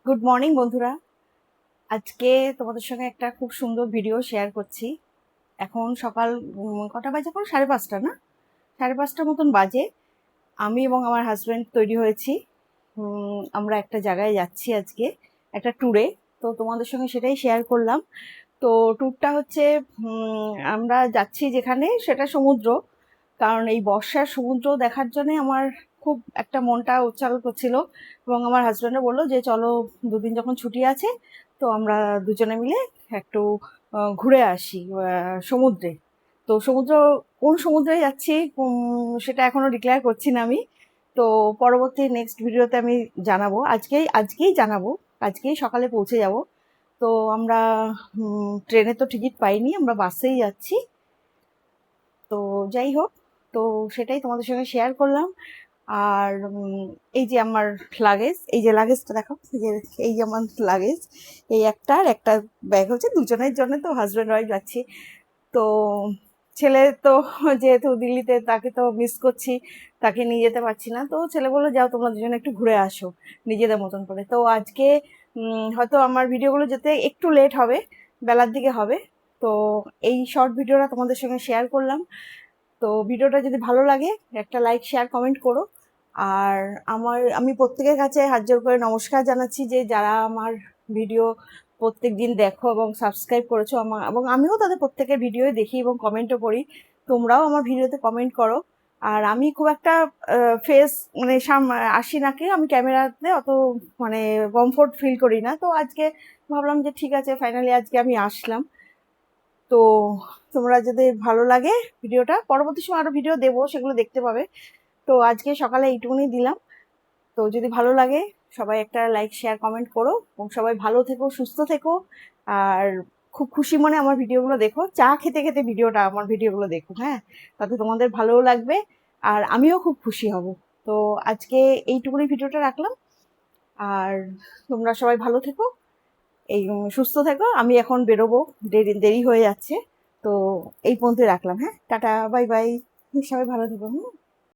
Good morning বন্ধুরা। আজকে তোমাদের সঙ্গে একটা খুব সুন্দর ভিডিও শেয়ার করছি। এখন সকাল কটা বাজে? এখন 5:30 না, 5:30 মতন বাজে। আমি এবং আমার হাজব্যান্ড তৈরি হয়েছি। আমরা একটা জায়গায় যাচ্ছি আজকে, একটা ট্যুরে। তো তোমাদের সঙ্গে সেটাই শেয়ার করলাম। তো ট্যুরটা হচ্ছে আমরা যাচ্ছি যেখানে, সেটা সমুদ্র। কারণ এই বর্ষার সমুদ্র দেখার জন্য আমার খুব একটা মনটা উচ্ছ্বাস করছিল, এবং আমার হাজব্যান্ডও বললো যে চলো, দুদিন যখন ছুটি আছে তো আমরা দুজনে মিলে একটু ঘুরে আসি সমুদ্রে। তো কোন সমুদ্রে যাচ্ছি সেটা এখনো ডিক্লেয়ার করছি না আমি। তো পরবর্তী নেক্সট ভিডিওতে আমি জানাবো। আজকেই জানাবো। আজকেই সকালে পৌঁছে যাব। তো আমরা ট্রেনে তো টিকিট পাইনি, আমরা বাসেই যাচ্ছি। তো যাই হোক, তো সেটাই তোমাদের সঙ্গে শেয়ার করলাম। আর এই যে আমার লাগেজ, এই যে লাগেজটা দেখো, এই যে আমার লাগেজ, এই একটা ব্যাগ হচ্ছে দুজনের জন্য। তো হাজব্যান্ড ওয়াইফ যাচ্ছি। তো ছেলে তো যেহেতু দিল্লিতে, তাকে তো মিস করছি, তাকে নিয়ে যেতে পারছি না। তো ছেলে বললো যাও তোমরা দুজনে একটু ঘুরে আসো নিজেদের মতন করে। তো আজকে হয়তো আমার ভিডিওগুলো যেতে একটু লেট হবে, বেলার দিকে হবে। তো এই শর্ট ভিডিওটা তোমাদের সঙ্গে শেয়ার করলাম। তো ভিডিওটা যদি ভালো লাগে একটা লাইক, শেয়ার, কমেন্ট করো। আর আমি প্রত্যেকের কাছে হাত জোর করে নমস্কার জানাচ্ছি, যে যারা আমার ভিডিও প্রত্যেক দিন দেখো এবং সাবস্ক্রাইব করেছো এবং আমিও তাদের প্রত্যেকের ভিডিও দেখি এবং কমেন্টও করি। তোমরাও আমার ভিডিওতে কমেন্ট করো। আর আমি খুব একটা ফেস মানে আসি নাকি, আমি ক্যামেরাতে অত মানে কমফোর্ট ফিল করি না। তো আজকে ভাবলাম যে ঠিক আছে, ফাইনালি আজকে আমি আসলাম। তো তোমরা যদি ভালো লাগে ভিডিওটা, পরবর্তী সময় আরো ভিডিও দেবো, সেগুলো দেখতে পাবে। তো আজকে সকালে এইটুকুনি দিলাম। তো যদি ভালো লাগে সবাই একটা লাইক, শেয়ার, কমেন্ট করো, এবং সবাই ভালো থেকো, সুস্থ থেকো। আর খুব খুশি মনে আমার ভিডিওগুলো দেখো, চা খেতে খেতে আমার ভিডিওগুলো দেখো, হ্যাঁ। তাতে তোমাদের ভালোও লাগবে আর আমিও খুব খুশি হব। তো আজকে এইটুকুনি ভিডিওটা রাখলাম। আর তোমরা সবাই ভালো থেকো, এই সুস্থ থেকো। আমি এখন বেরোবো, দেরি হয়ে যাচ্ছে। তো এই পর্যন্ত রাখলাম, হ্যাঁ, টাটা, বাই বাই। সবাই ভালো থেকো।